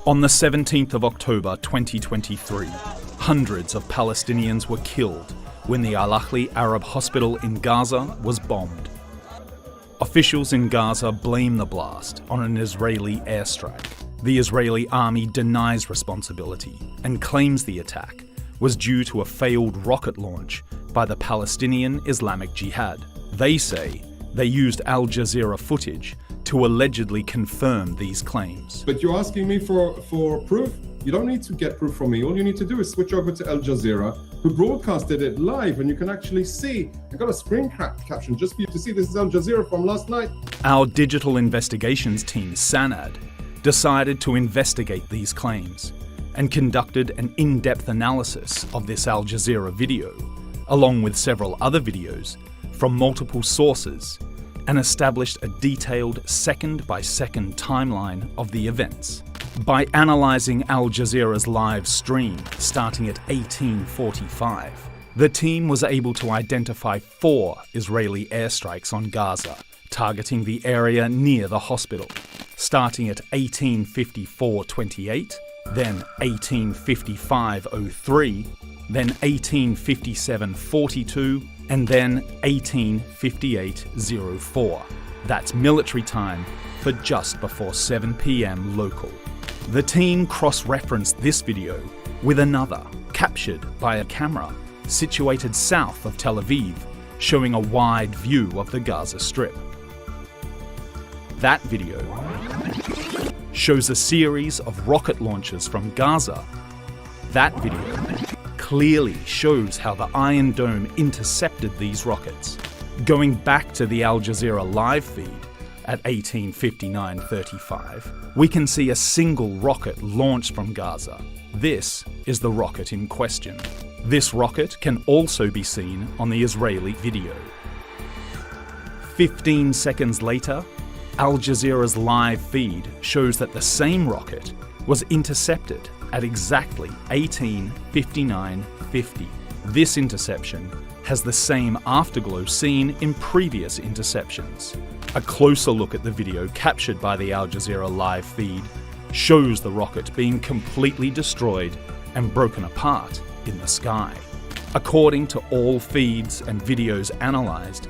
On the 17th of October 2023, hundreds of Palestinians were killed when the Al-Ahli Arab Hospital in Gaza was bombed. Officials in Gaza blame the blast on an Israeli airstrike. The Israeli army denies responsibility and claims the attack was due to a failed rocket launch by the Palestinian Islamic Jihad. They say they used Al Jazeera footage to allegedly confirm these claims. But you're asking me for proof? You don't need to get proof from me. All you need to do is switch over to Al Jazeera, who broadcasted it live, and you can actually see. I got a screen caption just for you to see. This is Al Jazeera from last night. Our digital investigations team, SANAD, decided to investigate these claims and conducted an in-depth analysis of this Al Jazeera video, along with several other videos from multiple sources, and established a detailed second-by-second timeline of the events. By analysing Al Jazeera's live stream starting at 18:45, the team was able to identify 4 Israeli airstrikes on Gaza, targeting the area near the hospital, starting at 18:54:28, then 18:55:03, then 18:57:42, and then 18:58:04. That's military time for just before 7 p.m. local. The team cross-referenced this video with another, captured by a camera situated south of Tel Aviv, showing a wide view of the Gaza Strip. That video shows a series of rocket launches from Gaza. That video clearly shows how the Iron Dome intercepted these rockets. Going back to the Al Jazeera live feed at 18:59:35, we can see a single rocket launched from Gaza. This is the rocket in question. This rocket can also be seen on the Israeli video. 15 seconds later, Al Jazeera's live feed shows that the same rocket was intercepted at exactly 18:59:50. This interception has the same afterglow seen in previous interceptions. A closer look at the video captured by the Al Jazeera live feed shows the rocket being completely destroyed and broken apart in the sky. According to all feeds and videos analysed,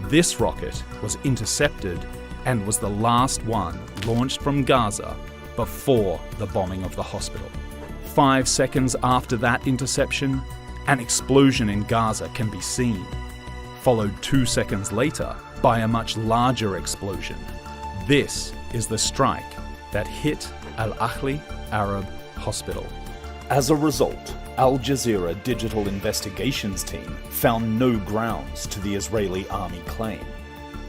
this rocket was intercepted and was the last one launched from Gaza before the bombing of the hospital. 5 seconds after that interception, an explosion in Gaza can be seen, followed 2 seconds later by a much larger explosion. This is the strike that hit Al-Ahli Arab Hospital. As a result, Al Jazeera Digital Investigations team found no grounds to the Israeli army claim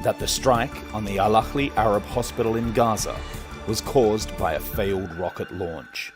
that the strike on the Al-Ahli Arab Hospital in Gaza was caused by a failed rocket launch.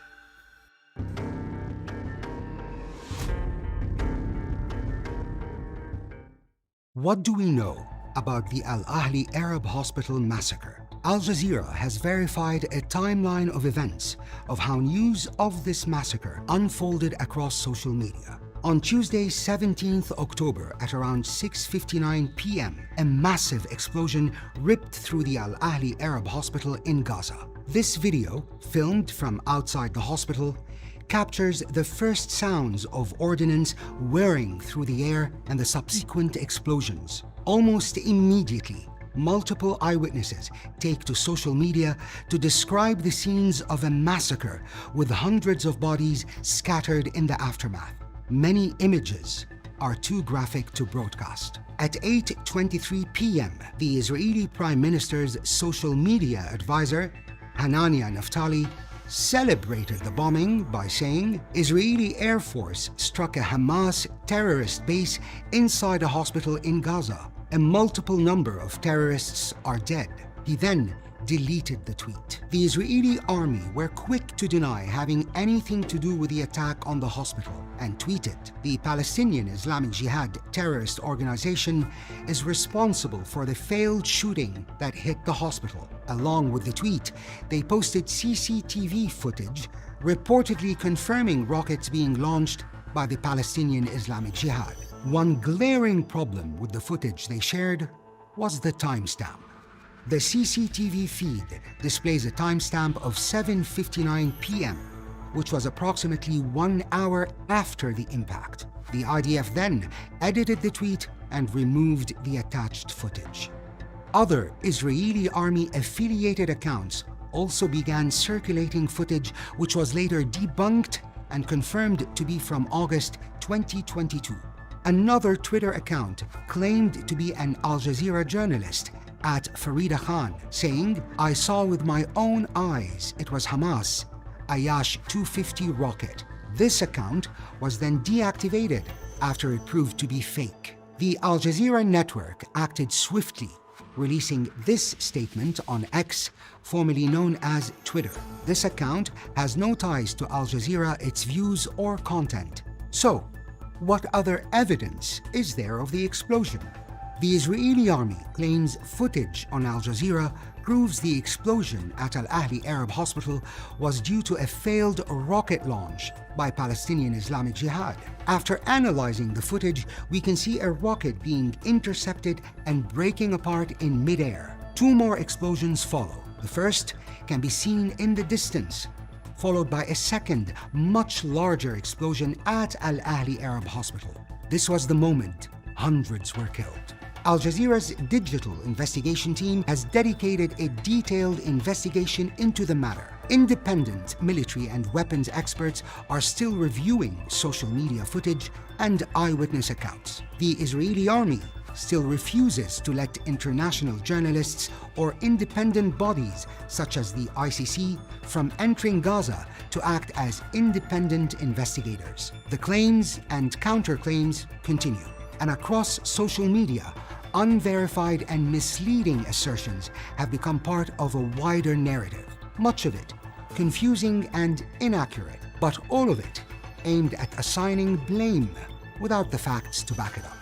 What do we know about the Al-Ahli Arab Hospital massacre? Al Jazeera has verified a timeline of events of how news of this massacre unfolded across social media. On Tuesday, 17th October at around 6:59 p.m., a massive explosion ripped through the Al-Ahli Arab Hospital in Gaza. This video, filmed from outside the hospital, captures the first sounds of ordnance whirring through the air and the subsequent explosions. Almost immediately, multiple eyewitnesses take to social media to describe the scenes of a massacre with hundreds of bodies scattered in the aftermath. Many images are too graphic to broadcast. At 8:23 p.m., the Israeli Prime Minister's social media advisor, Hanania Naftali, celebrated the bombing by saying Israeli Air Force struck a Hamas terrorist base inside a hospital in Gaza. A multiple number of terrorists are dead. He then deleted the tweet. The Israeli army were quick to deny having anything to do with the attack on the hospital and tweeted, "The Palestinian Islamic Jihad terrorist organization is responsible for the failed shooting that hit the hospital." Along with the tweet, they posted CCTV footage reportedly confirming rockets being launched by the Palestinian Islamic Jihad. One glaring problem with the footage they shared was the timestamp. The CCTV feed displays a timestamp of 7:59 p.m., which was approximately 1 hour after the impact. The IDF then edited the tweet and removed the attached footage. Other Israeli army affiliated accounts also began circulating footage which was later debunked and confirmed to be from August 2022. Another Twitter account claimed to be an Al Jazeera journalist at Farida Khan, saying, "I saw with my own eyes it was Hamas Ayash 250 rocket." This account was then deactivated after it proved to be fake. The Al Jazeera network acted swiftly, releasing this statement on X, formerly known as Twitter. This account has no ties to Al Jazeera, its views, or content. So, what other evidence is there of the explosion? The Israeli army claims footage on Al Jazeera proves the explosion at Al-Ahli Arab Hospital was due to a failed rocket launch by Palestinian Islamic Jihad. After analyzing the footage, we can see a rocket being intercepted and breaking apart in midair. Two more explosions follow. The first can be seen in the distance, followed by a second, much larger explosion at Al-Ahli Arab Hospital. This was the moment hundreds were killed. Al Jazeera's digital investigation team has dedicated a detailed investigation into the matter. Independent military and weapons experts are still reviewing social media footage and eyewitness accounts. The Israeli army still refuses to let international journalists or independent bodies such as the ICC from entering Gaza to act as independent investigators. The claims and counterclaims continue, and across social media, unverified and misleading assertions have become part of a wider narrative. Much of it confusing and inaccurate, but all of it aimed at assigning blame without the facts to back it up.